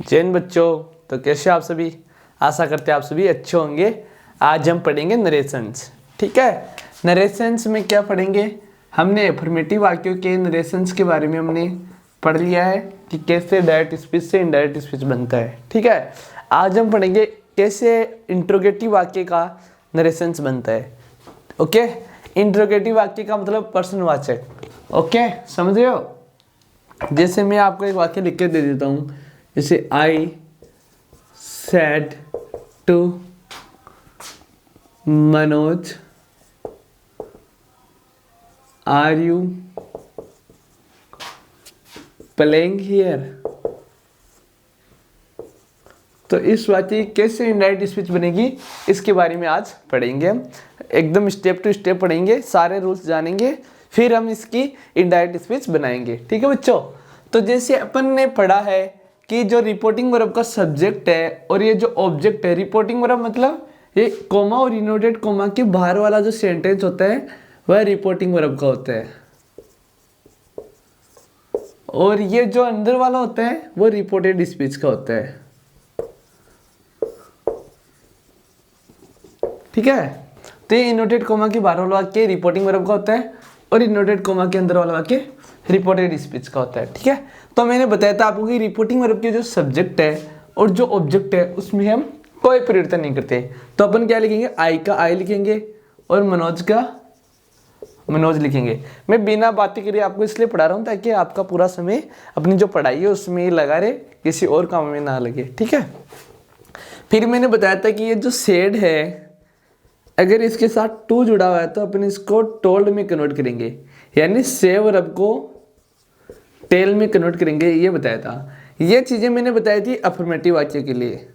जैन बच्चों, तो कैसे आप सभी? आशा करते हैं आप सभी अच्छे होंगे। आज हम पढ़ेंगे नरेशंस। ठीक है, नरेशंस में क्या पढ़ेंगे? हमने अफर्मेटिव वाक्यों के नरेशंस के बारे में हमने पढ़ लिया है कि कैसे डायरेक्ट स्पीच से इनडायरेक्ट स्पीच बनता है। ठीक है, आज हम पढ़ेंगे कैसे इंट्रोगेटिव वाक्य का नरेशंस बनता है। ओके, इंट्रोगेटिव वाक्य का मतलब प्रश्नवाचक। ओके, समझ रहे हो? जैसे मैं आपको एक वाक्य लिख के दे देता हूँ, जैसे I said to Manoj are you playing here. तो इस वाक्य की कैसे इनडायरेक्ट स्पीच बनेगी इसके बारे में आज पढ़ेंगे हम। एकदम स्टेप टू स्टेप पढ़ेंगे, सारे रूल्स जानेंगे, फिर हम इसकी इनडायरेक्ट स्पीच बनाएंगे। ठीक है बच्चों, तो जैसे अपन ने पढ़ा है कि जो रिपोर्टिंग वर्ब का सब्जेक्ट है और ये जो ऑब्जेक्ट है, रिपोर्टिंग वर्ब मतलब ये कोमा और इनवर्टेड कोमा के बाहर वाला जो सेंटेंस होता है वह रिपोर्टिंग वर्ब का होता है, और ये जो अंदर वाला होता है वो रिपोर्टेड स्पीच का होता है। ठीक है, तो ये इनवर्टेड कोमा के बाहर वाला वाक्य रिपोर्टिंग वर्ब का होता है और इनवर्टेड कोमा के अंदर वाला वाक्य रिपोर्टेड स्पीच का होता है। ठीक है, तो मैंने बताया था आपको कि रिपोर्टिंग वर्ब के जो सब्जेक्ट है और जो ऑब्जेक्ट है उसमें हम कोई परिवर्तन नहीं करते। तो अपन क्या लिखेंगे? आई का आई लिखेंगे और मनोज का मनोज लिखेंगे। मैं बिना बातें करे आपको इसलिए पढ़ा रहा हूँ ताकि आपका पूरा समय अपनी जो पढ़ाई है उसमें लगा रहे, किसी और काम में ना लगे। ठीक है, फिर मैंने बताया था कि ये जो सेड है अगर इसके साथ टू जुड़ा हुआ है तो अपन इसको टोल्ड में कन्वर्ट करेंगे, यानी से वर्ब को टेल में कन्वर्ट करेंगे, ये बताया था। ये चीजें मैंने बताई थी अफर्मेटिव वाक्य के लिए,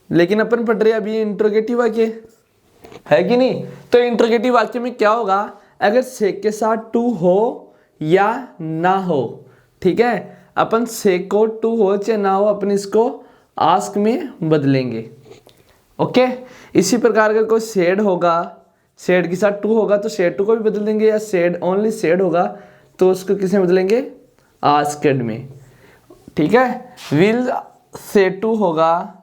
लेकिन अपन पढ़ रहे अभी इंट्रोगेटिव वाक्य है कि नहीं। तो इंट्रोगेटिव वाक्य में क्या होगा? अगर से के साथ टू हो या ना हो, ठीक है, अपन से को टू हो चाहे ना हो अपन इसको आस्क में बदलेंगे। ओके, इसी प्रकार अगर कोई सेड होगा, सेड के साथ टू होगा तो सेड टू को भी बदल देंगे, या सेड ओनली सेड होगा तो उसको किसे बदलेंगे? आस्क्ड में। ठीक है, विल से टू होगा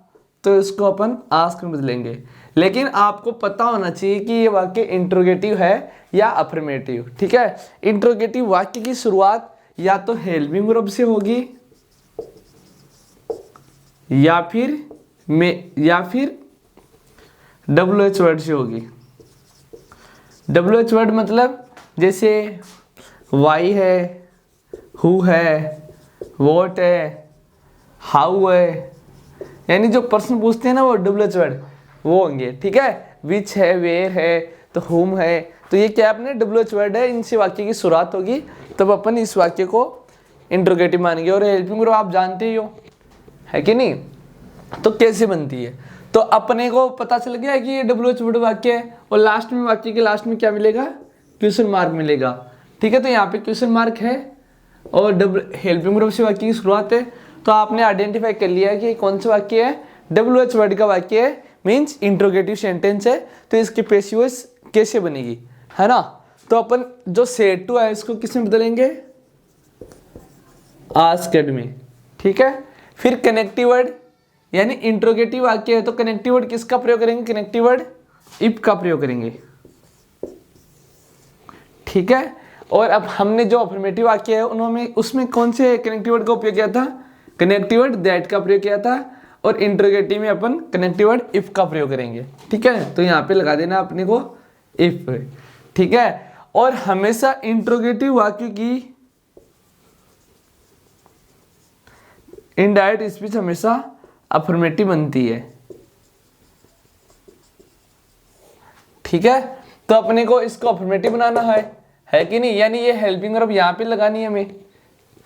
तो इसको अपन आस्क में बदलेंगे। लेकिन आपको पता होना चाहिए कि ये वाक्य इंट्रोगेटिव है या अफर्मेटिव। ठीक है, इंट्रोगेटिव वाक्य की शुरुआत या तो हेल्पिंग वर्ब से होगी या फिर WH वर्ड से होगी। WH वर्ड मतलब जैसे वाई है, हु है, वॉट है, हाउ है, यानी जो प्रश्न पूछते हैं ना वो WH वर्ड वो होंगे। ठीक है, विच है, वेयर है, तो हुम है, तो ये क्या अपने WH वर्ड है, इनसे वाक्य की शुरुआत होगी, तब अपन इस वाक्य को इंट्रोगेटिव मानेंगे। और हेल्पिंग वर्ब आप जानते ही हो, है कि नहीं? तो कैसे बनती है? तो अपने को पता चल गया कि ये WH वर्ड वाक्य है, और लास्ट में वाक्य के लास्ट में क्या मिलेगा? क्वेश्चन मार्क मिलेगा। ठीक है, तो यहाँ पे क्वेश्चन मार्क है और हेल्पिंग वर्ब से वाक्य की शुरुआत है, तो आपने आइडेंटिफाई कर लिया कि कौन सा वाक्य है, WH वर्ड का वाक्य है, मीन्स इंट्रोगेटिव सेंटेंस है। तो इसकी पैसिव वॉइस कैसे बनेगी, है ना? तो अपन जो सेड टू है इसको किस में बदलेंगे? आस्क्ड में। ठीक है, फिर कनेक्टिव वर्ड यानी इंट्रोगेटिव वाक्य है तो कनेक्टिव वर्ड किसका प्रयोग करेंगे? कनेक्टिव वर्ड इफ का प्रयोग करेंगे। ठीक है, और अब हमने जो अफर्मेटिव वाक्य है उन्होंने उसमें कौन से कनेक्टिव वर्ड का उपयोग किया था? कनेक्टिव वर्ड दैट का प्रयोग किया था, और इंट्रोगेटिव में अपन कनेक्टिव वर्ड इफ का प्रयोग करेंगे। ठीक है, तो यहाँ पे लगा देना अपने को इफ। ठीक है, और हमेशा इंट्रोगेटिव वाक्य की इनडायरेक्ट स्पीच हमेशा अफर्मेटिव बनती है। ठीक है, तो अपने को इसको अफर्मेटिव बनाना है कि नहीं? यानी ये हेल्पिंग वर्ब यहाँ पे लगानी है हमें।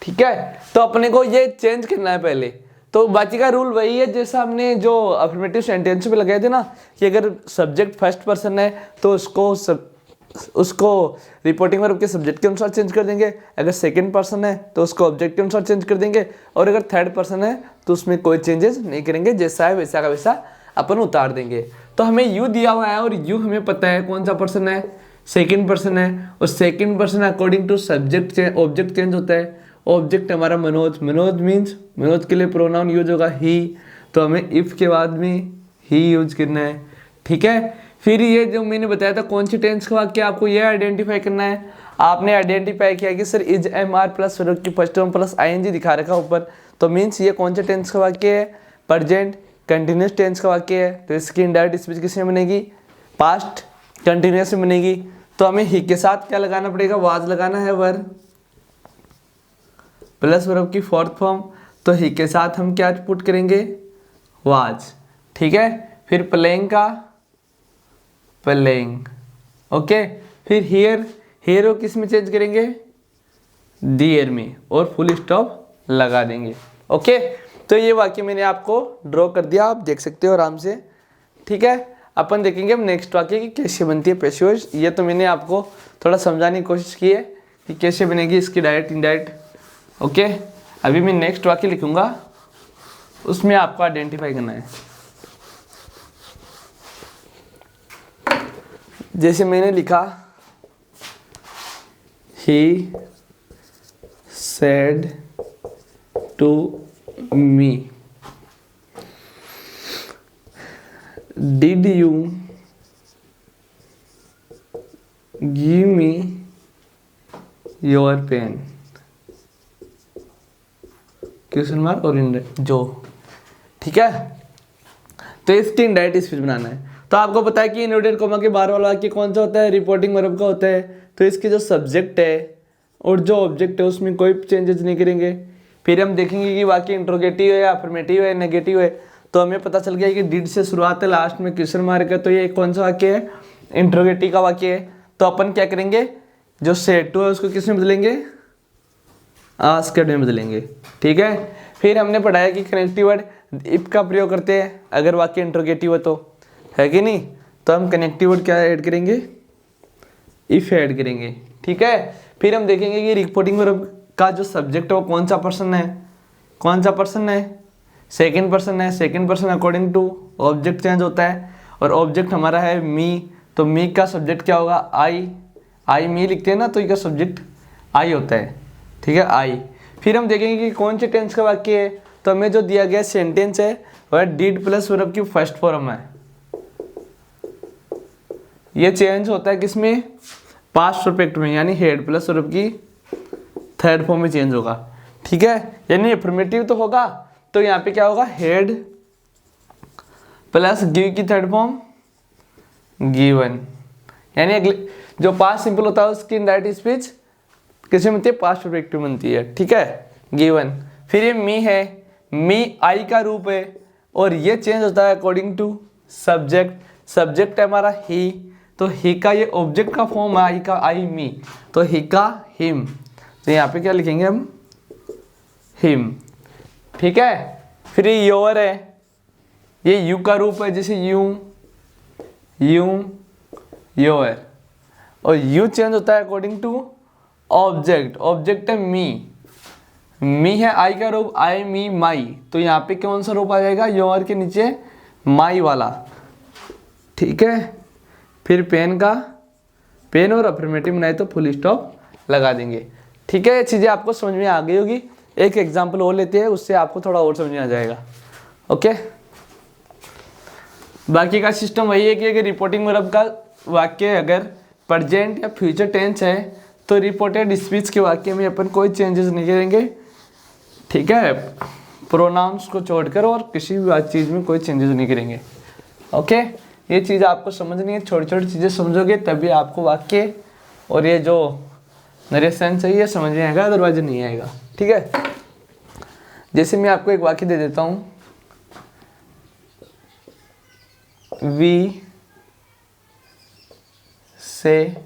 ठीक है, तो अपने को ये चेंज करना है पहले। तो बाकी का रूल वही है जैसा हमने जो अफर्मेटिव सेंटेंस पे लगाए थे ना, कि अगर सब्जेक्ट फर्स्ट पर्सन है तो उसको रिपोर्टिंग वर्ब के सब्जेक्ट के अनुसार चेंज कर देंगे, अगर सेकंड पर्सन है तो उसको ऑब्जेक्ट के अनुसार चेंज कर देंगे, और अगर थर्ड पर्सन है तो उसमें कोई चेंजेस नहीं करेंगे, जैसा है वैसा का वैसा अपन उतार देंगे। तो हमें यू दिया हुआ है और यू हमें पता है कौन सा पर्सन है, सेकंड पर्सन है, और second person according to subject object change होता है, ऑब्जेक्ट हमारा मनोज, मनोज मीन्स मनोज के लिए प्रोनाउन यूज होगा ही, तो हमें इफ के बाद में ही यूज करना है, ठीक है। फिर ये जो मैंने बताया था कौन सी टेंस का वाक्य, आपको ये आइडेंटिफाई करना है। आपने आइडेंटिफाई किया कि sir is am are plus verb की फर्स्ट फॉर्म प्लस आईएनजी दिखा रखा ऊपर, तो मीन्स ये कौन से टेंस का वाक्य है, प्रेजेंट कंटिन्यूस टेंस का वाक्य है। तो इसकी इनडायरेक्ट स्पीच किसमें बनेगी, पास्ट कंटिन्यूस में बनेगी। तो हमें ही के साथ क्या लगाना पड़ेगा, वाज लगाना है, वर प्लस वर्ब की फोर्थ फॉर्म, तो ही के साथ हम क्या पुट करेंगे, वाज, ठीक है। फिर प्लेइंग का प्लेइंग, ओके। फिर हियर, हियर को किस में चेंज करेंगे, दियर में, और फुल स्टॉप लगा देंगे, ओके। तो ये वाक्य मैंने आपको ड्रॉ कर दिया, आप देख सकते हो आराम से, ठीक है। अपन देखेंगे हम नेक्स्ट वाक्य की कैसे बनती है पैसिव। ये तो मैंने आपको थोड़ा समझाने की कोशिश की है कि कैसे बनेगी इसकी डायरेक्ट इनडायरेक्ट, ओके। अभी मैं नेक्स्ट वाक्य लिखूंगा, उसमें आपको आइडेंटिफाई करना है। जैसे मैंने लिखा, he said to me, did you give me your pen, question mark और जो, ठीक है। तो इसकी इनडायरेक्ट स्पीच बनाना है। तो आपको पता है कि इनवर्टेड कॉमा के बाहर वाला वाक्य कौन सा होता है, रिपोर्टिंग वर्ब का होता है। तो इसके जो सब्जेक्ट है और जो ऑब्जेक्ट है उसमें कोई चेंजेस नहीं करेंगे। फिर हम देखेंगे कि वाक्य इंट्रोगेटिव है, अफर्मेटिव है, नेगेटिव है। तो हमें पता चल गया कि डिड से शुरुआत है, लास्ट में क्वेश्चन मार्क है, तो ये कौन सा वाक्य है, इंट्रोगेटिव का वाक्य है। तो अपन क्या करेंगे, जो सेड टू है उसको किस में बदलेंगे, आस्क्ड में बदलेंगे, ठीक है। फिर हमने पढ़ाया कि कनेक्टिव वर्ड इफ का प्रयोग करते हैं अगर वाक्य इंट्रोगेटिव है, तो है कि नहीं। तो हम कनेक्टिव वर्ड क्या ऐड करेंगे, इफ ऐड करेंगे, ठीक है। फिर हम देखेंगे कि रिपोर्टिंग वर्ब का जो सब्जेक्ट है वो कौन सा पर्सन है, कौन सा पर्सन है, सेकंड पर्सन है। Second person according to object change होता है, और ऑब्जेक्ट हमारा है मी, तो मी का सब्जेक्ट क्या होगा, आई, आई मी लिखते हैं ना, तो इसका सब्जेक्ट आई होता है, ठीक है, आई। फिर हम देखेंगे कि कौन से टेंस का वाक्य है। तो हमें जो दिया गया सेंटेंस है वह डिड प्लस वर्ब की फर्स्ट फॉर्म है। ये चेंज होता है किसमें, पास्ट परफेक्ट में, यानी हेड प्लस वर्ब की थर्ड फॉर्म में चेंज होगा, ठीक है। यानी अफर्मेटिव तो होगा, तो यहाँ पे क्या होगा, हेड प्लस गिव की थर्ड फॉर्म गिवन, यानी अगले जो पास्ट सिंपल होता है उसकी इनडायरेक्ट स्पीच किसमें बनती है, पास्ट परफेक्ट में बनती है, ठीक है, गिवन। फिर ये मी है, मी आई का रूप है, और ये चेंज होता है अकॉर्डिंग टू सब्जेक्ट। सब्जेक्ट है हमारा ही, तो ही का ये ऑब्जेक्ट का फॉर्म है, आई का आई मी, तो ही का हिम, तो यहाँ पे क्या लिखेंगे हम, हिम, ठीक है। फिर ये योर है, ये यू का रूप है, जैसे यू, यू, योर, और यू चेंज होता है अकॉर्डिंग टू ऑब्जेक्ट। ऑब्जेक्ट है मी, मी है आई का रूप, आई मी माई, तो यहाँ पे कौन सा रूप आ जाएगा, योर के नीचे माई वाला, ठीक है। फिर पेन का, पेन और अफर्मेटिव बनाए तो फुल स्टॉप लगा देंगे, ठीक है। ये चीज़ें आपको समझ में आ गई होगी। एक एग्जाम्पल और लेते हैं, उससे आपको थोड़ा और समझ में आ जाएगा, ओके। बाकी का सिस्टम वही है कि अगर रिपोर्टिंग वर्ब का वाक्य अगर प्रेजेंट या फ्यूचर टेंस है तो रिपोर्टेड स्पीच के वाक्य में अपन कोई चेंजेस नहीं करेंगे, ठीक है, प्रोनाउंस को छोड़कर, और किसी भी चीज़ में कोई चेंजेस नहीं करेंगे, ओके। ये चीज़ आपको समझनी है, छोटी छोटी चीज़ें समझोगे तभी आपको वाक्य और ये जो नरेशन है ये समझ में आएगा, अदरवाइज नहीं आएगा, ठीक है। जैसे मैं आपको एक वाक्य दे देता हूँ, वी से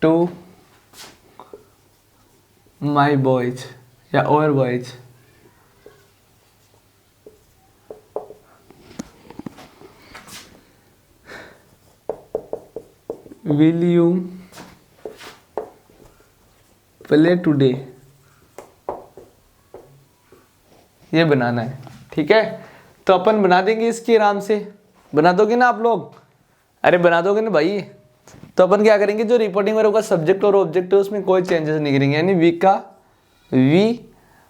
टू माई बॉयज या और boys, will you play today, ये बनाना है, ठीक है। तो अपन बना देंगे इसकी आराम से, बना दोगे ना आप लोग, अरे बना दोगे ना भाई। तो अपन क्या करेंगे, जो रिपोर्टिंग वर्ब का सब्जेक्ट और ऑब्जेक्ट है उसमें कोई चेंजेस नहीं करेंगे, यानी वी का वी,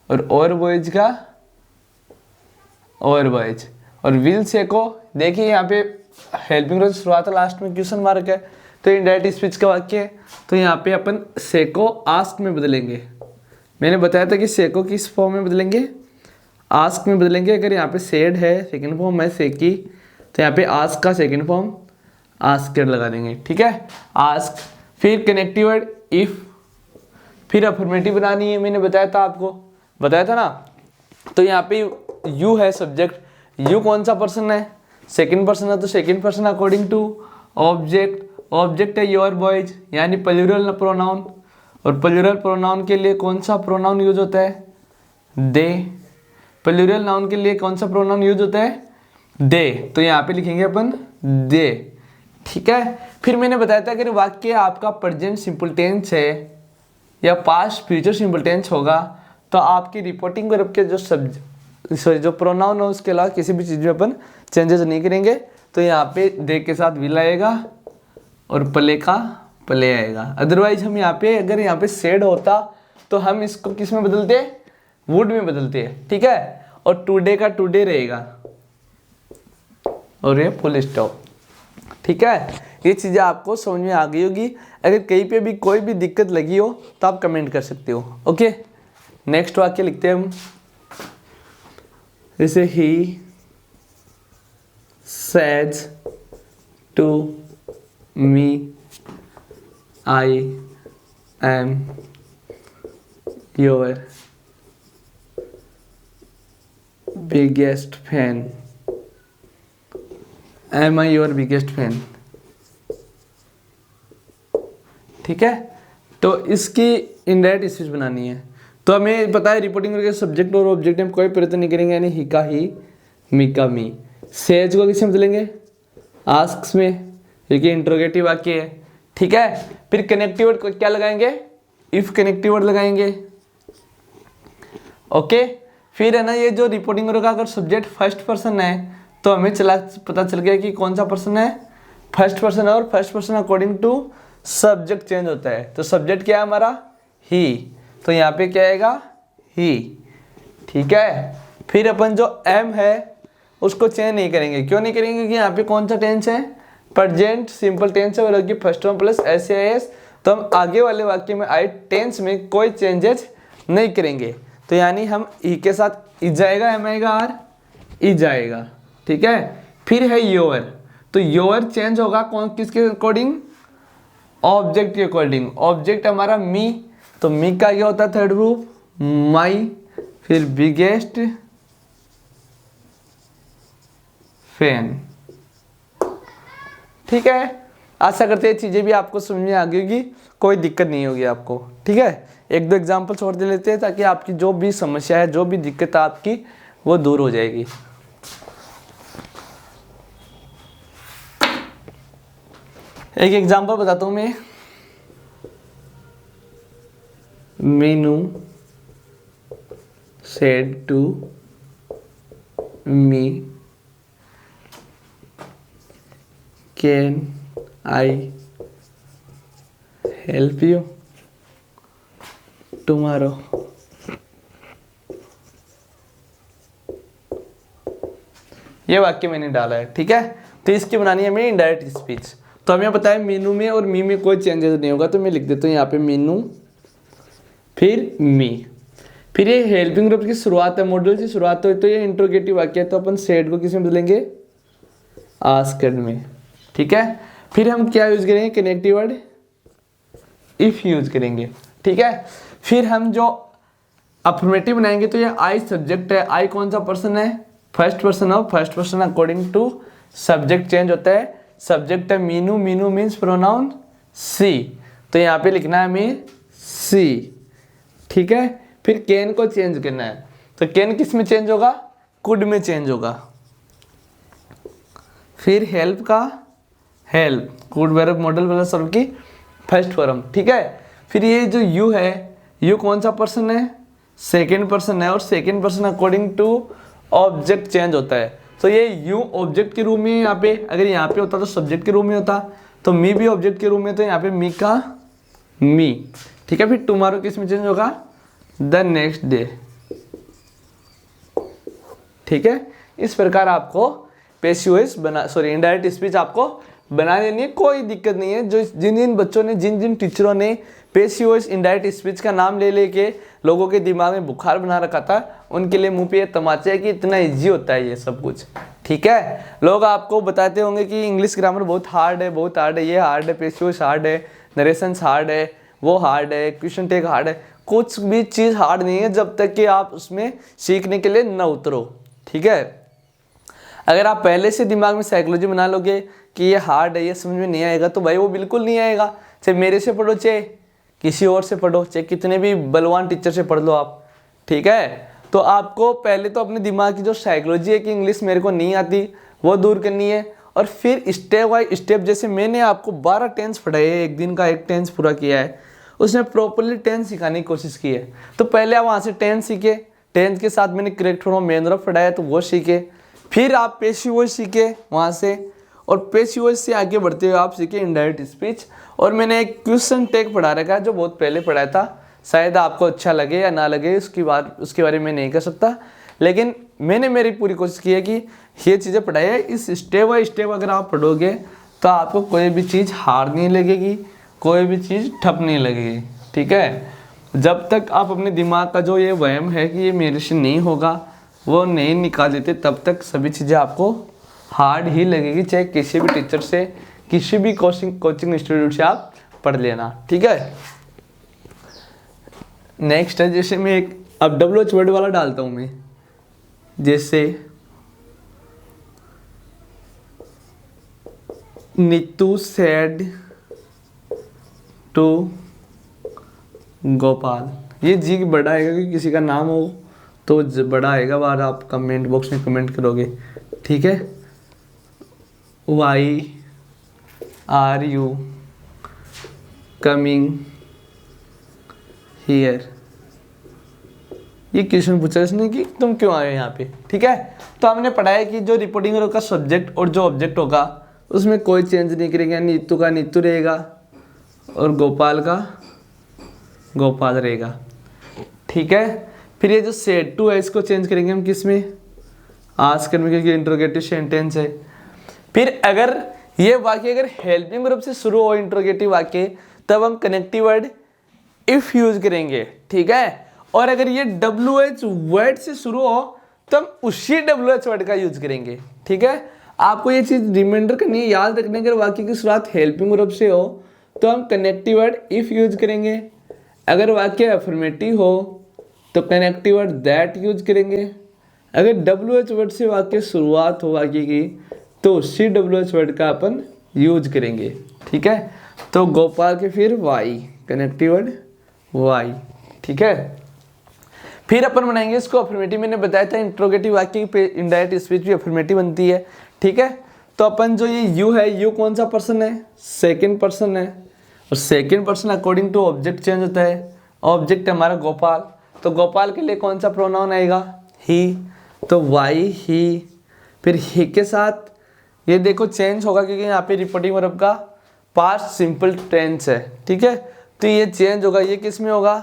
और बॉयज का और बॉयज, और विल से को देखिए यहाँ पे हेल्पिंग वर्ब शुरुआत है, लास्ट में क्वेश्चन मार्क है, तो इनडायरेक्ट स्पीच का वाक्य है, तो यहाँ पे अपन से को आस्क में बदलेंगे। मैंने बताया था कि से को किस फॉर्म में बदलेंगे, आस्क में बदलेंगे। अगर यहाँ पे सेड है सेकंड फॉर्म है से की, तो यहाँ पे आस्क का सेकंड फॉर्म आस्क्ड लगा देंगे, ठीक है, आस्क। फिर कनेक्टिव वर्ड इफ, फिर अफर्मेटिव बनानी है, मैंने बताया था आपको, बताया था ना। तो यहाँ पे यू है सब्जेक्ट, यू कौन सा पर्सन है, सेकंड पर्सन है, तो second person according to object, object है योर बॉयज यानी प्लूरल प्रोनाउन, और प्लूरल प्रोनाउन के लिए कौन सा प्रोनाउन यूज होता है, दे। प्लूरल नाउन के लिए कौन सा प्रोनाउन यूज होता है, दे, तो यहाँ पे लिखेंगे अपन दे, ठीक है। फिर मैंने बताया था अगर वाक्य आपका प्रेजेंट सिंपल टेंस है या पास्ट फ्यूचर सिंपल टेंस होगा, तो आपकी रिपोर्टिंग वर्ब के जो प्रोनाउन हो उसके अलावा किसी भी चीज़ में अपन चेंजेस नहीं करेंगे। तो यहाँ पे दे के साथ विल आएगा और प्ले का प्ले आएगा। अदरवाइज हम यहाँ पे अगर यहाँ पे सेड होता तो हम इसको किस में बदलते, वुड में बदलते हैं, ठीक है, और टुडे का टुडे रहेगा और ये फुल स्टॉप, ठीक है। ये चीज़ें आपको समझ में आ गई होगी। अगर कहीं पे भी कोई भी दिक्कत लगी हो तो आप कमेंट कर सकते हो, ओके। नेक्स्ट वाक्य लिखते हैं हम, जैसे he says to me I am your biggest fan, am I your biggest fan, ठीक है। तो इसकी इनडायरेक्ट स्पीच बनानी है। तो हमें पता है रिपोर्टिंग करके सब्जेक्ट और ऑब्जेक्ट में कोई परिवर्तन नहीं करेंगे, यानी ही का ही, मी का मी। सेज को किसमें बदलेंगे, आस्क्स में, क्योंकि इंट्रोगेटिव वाक्य है, ठीक है। फिर कनेक्टिव वर्ड को क्या लगाएंगे, इफ कनेक्टिव वर्ड लगाएंगे, ओके। फिर है ना ये जो रिपोर्टिंग वर्ड का अगर सब्जेक्ट फर्स्ट पर्सन है तो हमें पता चल गया कि कौन सा पर्सन है, फर्स्ट पर्सन है, और first person according to subject change होता है। तो सब्जेक्ट क्या है हमारा, ही, तो यहाँ पे क्या आएगा, ही, ठीक है। फिर अपन जो एम है उसको चेंज नहीं करेंगे, क्यों नहीं करेंगे, क्योंकि यहाँ पे कौन सा टेंस है, प्रेजेंट सिंपल टेंस है, और first form plus S A S, तो हम आगे वाले वाक्य में आई टेंस में कोई चेंजेस नहीं करेंगे। तो यानी हम ई के साथ ई जाएगा, एम आएगा, आर ई जाएगा, ठीक है। फिर है योर, तो योर चेंज होगा कौन किसके अकॉर्डिंग, ऑब्जेक्ट के अकॉर्डिंग। ऑब्जेक्ट हमारा मी, तो मी का क्या होता है थर्ड रूप, माई, फिर बिगेस्ट फैन, ठीक है। आशा करते हैं चीज़ें भी आपको समझ में आ गई होगी, कोई दिक्कत नहीं होगी आपको, ठीक है। एक दो एग्जाम्पल्स और दे लेते हैं ताकि आपकी जो भी समस्या है, जो भी दिक्कत है आपकी, वो दूर हो जाएगी। एक एग्जाम्पल बताता हूँ मैं, Meenu said to me, can I help you tomorrow? ये वाक्य मैंने डाला है, ठीक है। तो इसकी बनानी है हमें इनडायरेक्ट स्पीच। तो हमें पता है मीनू में और मी में कोई चेंजेस नहीं होगा, तो मैं लिख देता हूँ यहाँ पे मीनू फिर मी। फिर ये हेल्पिंग वर्ब की शुरुआत है, मॉडल की शुरुआत हो, तो ये इंट्रोगेटिव वाक्य है, तो अपन सेड को किसमें बदलेंगे, आस्क्ड में, ठीक है। फिर हम क्या यूज करेंगे, कनेक्टिव वर्ड इफ यूज करेंगे, ठीक है। फिर हम जो अफर्मेटिव बनाएंगे, तो ये आई सब्जेक्ट है, आई कौन सा पर्सन है, first person of first person according to subject change होता है। सब्जेक्ट है Meenu, Meenu means pronoun she, तो यहाँ पे लिखना है हमें सी, ठीक है। फिर कैन को चेंज करना है, तो कैन किस में चेंज होगा, कुड में चेंज होगा। फिर हेल्प का help, could verb model plus verb की फर्स्ट फॉर्म, ठीक है। फिर ये जो यू है, यू कौन सा पर्सन है, सेकेंड पर्सन है, और second person according to object change होता है। तो ये यू ऑब्जेक्ट के रूप में यहाँ पे, अगर यहाँ पे होता तो सब्जेक्ट के रूप में होता, तो मी भी ऑब्जेक्ट के रूप में, तो यहाँ पे मी का मी, ठीक है। फिर टुमारो किस में चेंज होगा, द नेक्स्ट डे। ठीक है, इस प्रकार आपको पैसिव वॉइस इनडायरेक्ट स्पीच आपको बना लेनी है, कोई दिक्कत नहीं है। जो जिन बच्चों ने जिन टीचरों ने पैसिव वॉइस इनडायरेक्ट स्पीच का नाम ले लेके लोगों के दिमाग में बुखार बना रखा था, उनके लिए मुंह पे ये तमाचा है कि इतना इजी होता है ये सब कुछ। ठीक है, लोग आपको बताते होंगे कि इंग्लिश ग्रामर बहुत हार्ड है, बहुत हार्ड है, ये हार्ड है, पैसिव वॉइस हार्ड है, नरेशंस हार्ड है, वो हार्ड है, क्वेश्चन टेक हार्ड है। कुछ भी चीज़ हार्ड नहीं है जब तक कि आप उसमें सीखने के लिए न उतरो। ठीक है, अगर आप पहले से दिमाग में साइकोलॉजी बना लोगे कि ये हार्ड है, ये समझ में नहीं आएगा, तो भाई वो बिल्कुल नहीं आएगा। चाहे मेरे से पढ़ो, चाहे किसी और से पढ़ो, चाहे कितने भी बलवान टीचर से पढ़ लो आप। ठीक है, तो आपको पहले तो अपने दिमाग की जो साइकोलॉजी है कि इंग्लिश मेरे को नहीं आती, वो दूर करनी है। और फिर स्टेप बाय स्टेप, जैसे मैंने आपको 12 टेंस पढ़ाए, एक दिन का एक टेंस पूरा किया है, उसमें प्रॉपरली टेंस सिखाने की कोशिश की है। तो पहले आप वहाँ से टेंस सीखे, टेंस के साथ मैंने करेक्ट फॉर्म मेन वर्ब पढ़ाया तो वो सीखे, फिर आप पैसिव वॉइस सीखे वहाँ से, और पैसिव वॉइस से आगे बढ़ते हुए आप सीखे इनडायरेक्ट स्पीच। और मैंने एक क्वेश्चन टैग पढ़ा रखा है जो बहुत पहले पढ़ाया था, शायद आपको अच्छा लगे या ना लगे उसके बारे में नहीं कह सकता, लेकिन मैंने मेरी पूरी कोशिश की है कि ये चीज़ें पढ़ाई है। इस स्टेप बाय स्टेप अगर आप पढ़ोगे तो आपको कोई भी चीज़ हार्ड नहीं लगेगी, कोई भी चीज़ ठप नहीं लगेगी। ठीक है, जब तक आप अपने दिमाग का जो ये वहम है कि ये मेरे से नहीं होगा वो नहीं निकाल देते, तब तक सभी चीज़ें आपको हार्ड ही लगेगी, चाहे किसी भी टीचर से, किसी भी कोचिंग इंस्टीट्यूट से आप पढ़ लेना। ठीक है, नेक्स्ट है, जैसे मैं एक अब WH वर्ड वाला डालता हूँ मैं, जैसे नीतू सेड टू गोपाल। ये जी बड़ा आएगा कि किसी का नाम हो तो बड़ा आएगा, बाद आप कमेंट बॉक्स में कमेंट करोगे। ठीक है, why are you coming here, ये क्वेश्चन पूछा इसने कि तुम क्यों आए हो यहाँ पे। ठीक है, तो हमने पढ़ा है कि जो रिपोर्टिंग का सब्जेक्ट और जो ऑब्जेक्ट होगा उसमें कोई चेंज नहीं करेंगे। नीतू का नीतू रहेगा और गोपाल का गोपाल रहेगा। ठीक है, फिर ये जो सेड टू है इसको चेंज करेंगे हम किस में, आस्क करने, क्योंकि इंट्रोगेटिव सेंटेंस है। फिर अगर ये वाक्य अगर हेल्पिंग वर्ब से शुरू हो इंट्रोगेटिव वाक्य, तब हम कनेक्टिव वर्ड इफ यूज करेंगे। ठीक है, और अगर ये WH वर्ड से शुरू हो तो हम उसी WH वर्ड का यूज करेंगे। ठीक है, आपको ये चीज रिमाइंडर करनी है, याद रखने अगर वाक्य की शुरुआत हेल्पिंग वर्ब से हो तो हम कनेक्टिव वर्ड इफ यूज करेंगे। अगर वाक्य अफर्मेटिव हो तो कनेक्टिव वर्ड दैट यूज करेंगे। अगर WH वर्ड से वाक्य शुरुआत हो वाक्य की तो उसी WH वर्ड का अपन यूज करेंगे। ठीक है, तो गोपाल के फिर वाई, कनेक्टिव वर्ड वाई। ठीक है, फिर अपन बनाएंगे इसको अफर्मेटिव। मैंने बताया था इंट्रोगेटिव वाक्य पे इनडायरेक्ट स्पीच भी अफर्मेटिव बनती है। ठीक है, तो अपन जो ये यू है, यू कौन सा पर्सन है, सेकंड पर्सन है, और second person according to object change होता है। ऑब्जेक्ट हमारा गोपाल, तो गोपाल के लिए कौन सा प्रोनाउन आएगा, ही, तो वाई ही। फिर ही के साथ ये देखो चेंज होगा क्योंकि यहाँ पे रिपोर्टिंग वर्ब का पास्ट सिंपल टेंस है। ठीक है, तो ये चेंज होगा, ये किस में होगा,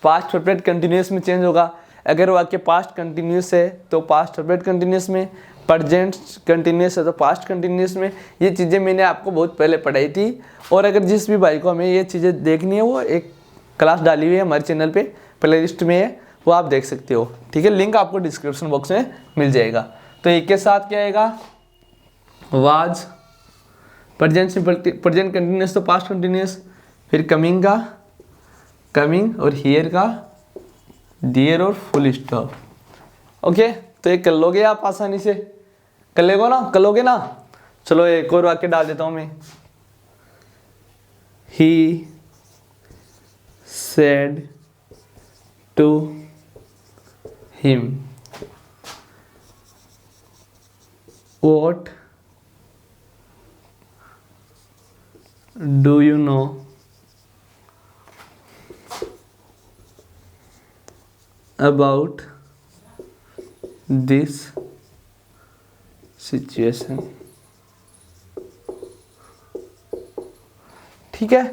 पास्ट परफेक्ट कंटिन्यूअस में चेंज होगा। अगर वाक्य पास्ट कंटिन्यूअस है तो पास्ट परफेक्ट कंटिन्यूअस में, प्रेजेंट कंटिन्यूअस है तो पास्ट कंटिन्यूअस में। ये चीज़ें मैंने आपको बहुत पहले पढ़ाई थी, और अगर जिस भी भाई को हमें ये चीज़ें देखनी है वो एक क्लास डाली हुई है हमारे चैनल पे, प्ले लिस्ट में है, वो आप देख सकते हो। ठीक है, लिंक आपको डिस्क्रिप्शन बॉक्स में मिल जाएगा। तो एक के साथ क्या आएगा, was, present simple, present continuous तो पास्ट कंटिन्यूअस, फिर कमिंग का कमिंग, और हियर का डियर और फुल स्टॉप। ओके, तो ये कर लोगे आप आसानी से, कर लेगो ना, कर लोगे ना। चलो एक और वाक्य डाल देता हूं मैं, ही said to him, what do you know about this situation। ठीक है,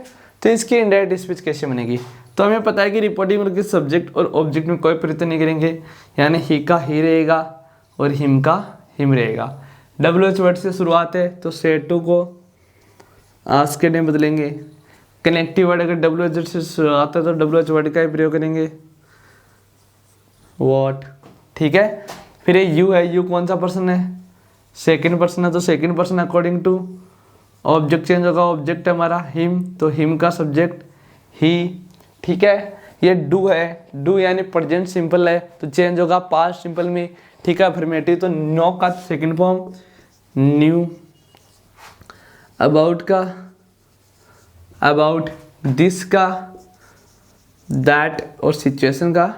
तो इसकी इनडायरेक्ट स्पीच कैसे बनेगी, तो हमें पता है कि रिपोर्टिंग वर्ब के सब्जेक्ट और ऑब्जेक्ट में कोई परिवर्तन नहीं करेंगे, यानी ही का ही रहेगा और हिम का हिम रहेगा। WH वर्ड से शुरुआत है तो सेड टू को आस्क के में बदलेंगे। कनेक्टिव वर्ड अगर WH वर्ड से शुरुआत है तो WH वर्ड का ही प्रयोग करेंगे, वॉट। ठीक है, फिर ये यू है, यू कौन सा पर्सन है, सेकंड पर्सन है, तो second person according to object change होगा, ऑब्जेक्ट है हमारा हिम, तो हिम का सब्जेक्ट ही। ठीक है, ये डू है, डू यानी प्रेजेंट सिंपल है तो चेंज होगा पास्ट सिंपल में। ठीक है, अफर्मेटिव तो नो का सेकंड फॉर्म न्यू, अबाउट का अबाउट, दिस का दैट, और सिचुएशन का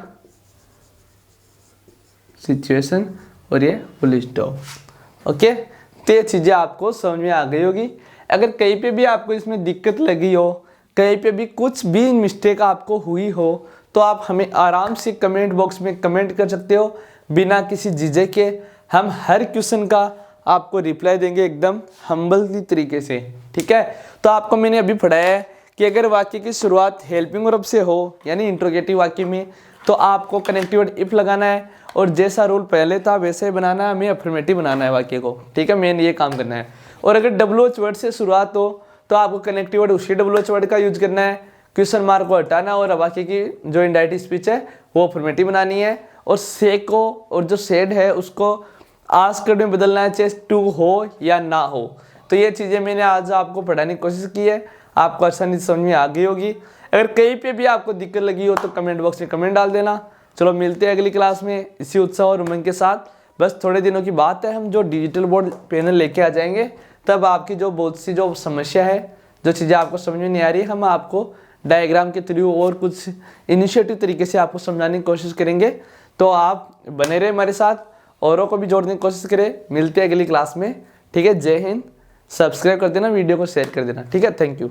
सिचुएशन, और ये फुल स्टॉप। ओके, तो ये चीज़ें आपको समझ में आ गई होगी। अगर कहीं पे भी आपको इसमें दिक्कत लगी हो, कहीं पे भी कुछ भी मिस्टेक आपको हुई हो, तो आप हमें आराम से कमेंट बॉक्स में कमेंट कर सकते हो बिना किसी झिझक के। हम हर क्वेश्चन का आपको रिप्लाई देंगे एकदम हम्बल तरीके से। ठीक है, तो आपको मैंने अभी पढ़ाया है कि अगर वाक्य की शुरुआत हेल्पिंग वर्ब से हो यानी इंट्रोगेटिव वाक्य में, तो आपको कनेक्टिव वर्ड इफ लगाना है और जैसा रूल पहले था वैसे ही बनाना है, हमें अफर्मेटिव बनाना है वाक्य को। ठीक है, मेन ये काम करना है। और अगर WH वर्ड से शुरुआत हो तो आपको कनेक्टिव वर्ड उसी WH वर्ड का यूज करना है, क्वेश्चन मार्क को हटाना और वाक्य की जो इनडायरेक्ट स्पीच है वो अफर्मेटिव बनानी है। और से को और जो सेड है उसको आस्क में बदलना है, चाहे टू हो या ना हो। तो ये चीज़ें मैंने आज आपको पढ़ाने की कोशिश की है, आपको आसानी से समझ में आ गई होगी। अगर कहीं पे भी आपको दिक्कत लगी हो तो कमेंट बॉक्स में कमेंट डाल देना। चलो मिलते हैं अगली क्लास में इसी उत्साह और उमंग के साथ। बस थोड़े दिनों की बात है, हम जो डिजिटल बोर्ड पैनल लेके आ जाएंगे, तब आपकी जो बहुत सी जो समस्या है, जो चीज़ें आपको समझ में नहीं आ रही, हम आपको डायग्राम के थ्रू और कुछ इनिशिएटिव तरीके से आपको समझाने की कोशिश करेंगे। तो आप बने रहे हमारे साथ, औरों को भी जोड़ने की कोशिश करें। मिलते हैं अगली क्लास में। ठीक है, जय हिंद। सब्सक्राइब कर देना, वीडियो को शेयर कर देना। ठीक है, थैंक यू।